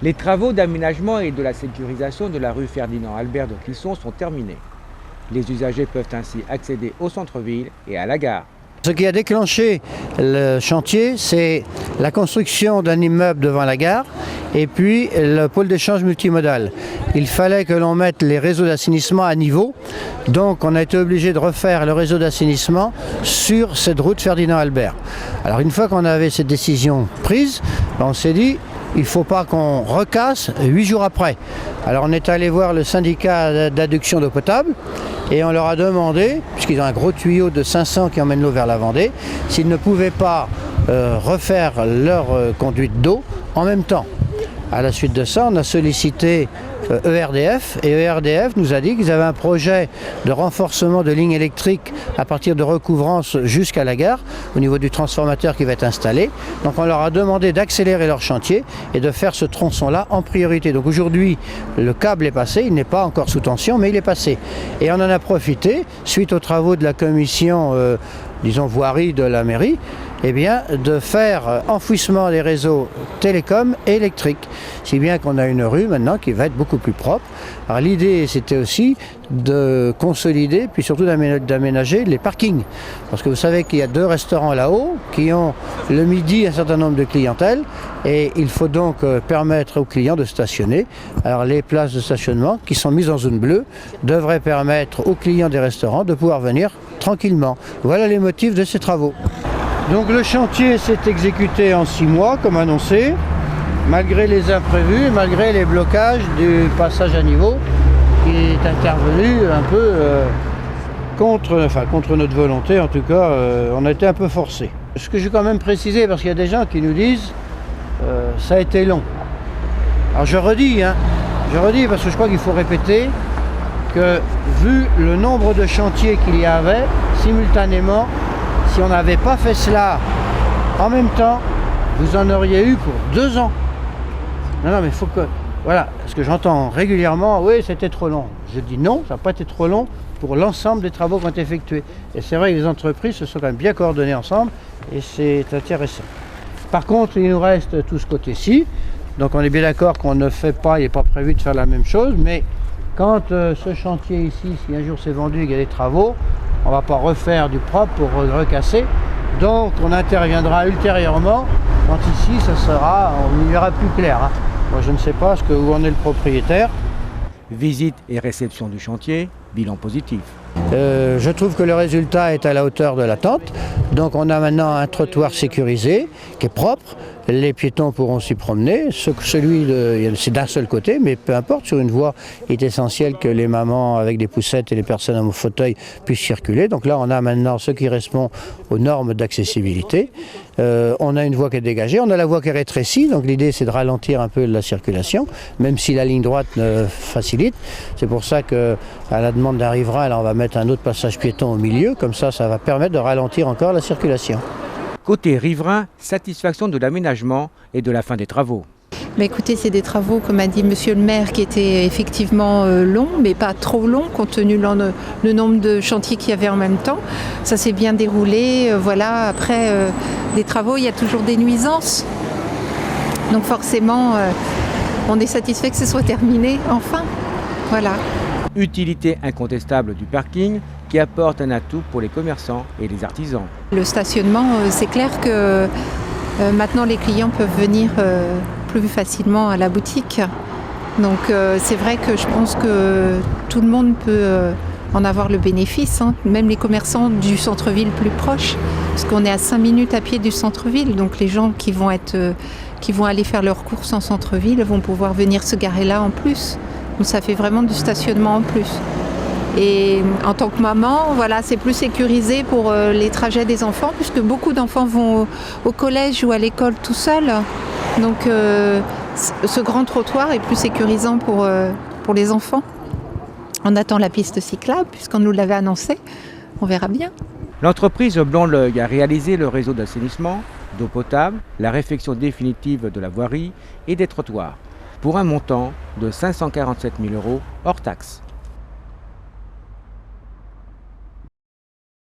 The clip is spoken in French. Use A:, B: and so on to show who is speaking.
A: Les travaux d'aménagement et de la sécurisation de la rue Ferdinand-Albert de Clisson sont terminés. Les usagers peuvent ainsi accéder au centre-ville et à la gare.
B: Ce qui a déclenché le chantier, c'est la construction d'un immeuble devant la gare et puis le pôle d'échange multimodal. Il fallait que l'on mette les réseaux d'assainissement à niveau, donc on a été obligé de refaire le réseau d'assainissement sur cette route Ferdinand-Albert. Alors une fois qu'on avait cette décision prise, on s'est dit il ne faut pas qu'on recasse 8 jours après. Alors on est allé voir le syndicat d'adduction d'eau potable et on leur a demandé, puisqu'ils ont un gros tuyau de 500 qui emmène l'eau vers la Vendée, s'ils ne pouvaient pas refaire leur conduite d'eau en même temps. À la suite de ça, on a sollicité ERDF et ERDF nous a dit qu'ils avaient un projet de renforcement de lignes électriques à partir de Recouvrance jusqu'à la gare au niveau du transformateur qui va être installé. Donc on leur a demandé d'accélérer leur chantier et de faire ce tronçon-là en priorité. Donc aujourd'hui, le câble est passé, il n'est pas encore sous tension, mais il est passé. Et on en a profité, suite aux travaux de la commission disons voirie de la mairie, eh bien, de faire enfouissement des réseaux télécoms et électriques. Si bien qu'on a une rue maintenant qui va être beaucoup plus propre. Alors l'idée c'était aussi de consolider, puis surtout d'aménager les parkings. Parce que vous savez qu'il y a 2 restaurants là-haut qui ont le midi un certain nombre de clientèle et il faut donc permettre aux clients de stationner. Alors les places de stationnement qui sont mises en zone bleue devraient permettre aux clients des restaurants de pouvoir venir tranquillement. Voilà les motifs de ces travaux. Donc le chantier s'est exécuté en 6 mois comme annoncé, malgré les imprévus, malgré les blocages du passage à niveau qui est intervenu un peu contre notre volonté. En tout cas, on a été un peu forcé. Ce que je vais quand même préciser, parce qu'il y a des gens qui nous disent ça a été long. Alors je redis parce que je crois qu'il faut répéter que vu le nombre de chantiers qu'il y avait simultanément, si on n'avait pas fait cela en même temps, vous en auriez eu pour 2 ans. Non, mais il faut que... Voilà, parce que j'entends régulièrement, oui, c'était trop long. Je dis non, ça n'a pas été trop long pour l'ensemble des travaux qui ont été effectués. Et c'est vrai que les entreprises se sont quand même bien coordonnées ensemble et c'est intéressant. Par contre, il nous reste tout ce côté-ci. Donc on est bien d'accord qu'on ne fait pas, il n'est pas prévu de faire la même chose, mais quand ce chantier ici, si un jour c'est vendu et qu'il y a des travaux, on ne va pas refaire du propre pour recasser. Donc on interviendra ultérieurement quand ici on y verra plus clair. Hein. Moi je ne sais pas où en est le propriétaire.
A: Visite et réception du chantier, bilan positif.
B: Je trouve que le résultat est à la hauteur de l'attente. Donc on a maintenant un trottoir sécurisé qui est propre. Les piétons pourront s'y promener. C'est d'un seul côté, mais peu importe, sur une voie, il est essentiel que les mamans avec des poussettes et les personnes en fauteuil puissent circuler. Donc là, on a maintenant ce qui correspond aux normes d'accessibilité. On a une voie qui est dégagée, on a la voie qui est rétrécie. Donc l'idée, c'est de ralentir un peu la circulation, même si la ligne droite facilite. C'est pour ça qu'à la demande d'un riverain, on va mettre un autre passage piéton au milieu. Comme ça va permettre de ralentir encore la circulation.
A: Côté riverain, satisfaction de l'aménagement et de la fin des travaux.
C: Mais écoutez, c'est des travaux, comme a dit monsieur le maire, qui étaient effectivement longs, mais pas trop longs, compte tenu le nombre de chantiers qu'il y avait en même temps. Ça s'est bien déroulé. Voilà. Après, des travaux, il y a toujours des nuisances. Donc forcément, on est satisfait que ce soit terminé, enfin. Voilà.
A: Utilité incontestable du parking qui apporte un atout pour les commerçants et les artisans.
C: Le stationnement, c'est clair que maintenant les clients peuvent venir plus facilement à la boutique. Donc c'est vrai que je pense que tout le monde peut en avoir le bénéfice, hein. Même les commerçants du centre-ville plus proche, parce qu'on est à 5 minutes à pied du centre-ville. Donc les gens qui vont aller faire leurs courses en centre-ville vont pouvoir venir se garer là en plus. Donc ça fait vraiment du stationnement en plus. Et en tant que maman, voilà, c'est plus sécurisé pour les trajets des enfants, puisque beaucoup d'enfants vont au collège ou à l'école tout seuls. Donc ce grand trottoir est plus sécurisant pour les enfants. On attend la piste cyclable, puisqu'on nous l'avait annoncé. On verra bien.
A: L'entreprise Blanc-L'Œil a réalisé le réseau d'assainissement, d'eau potable, la réfection définitive de la voirie et des trottoirs, pour un montant de 547 000 € hors taxe.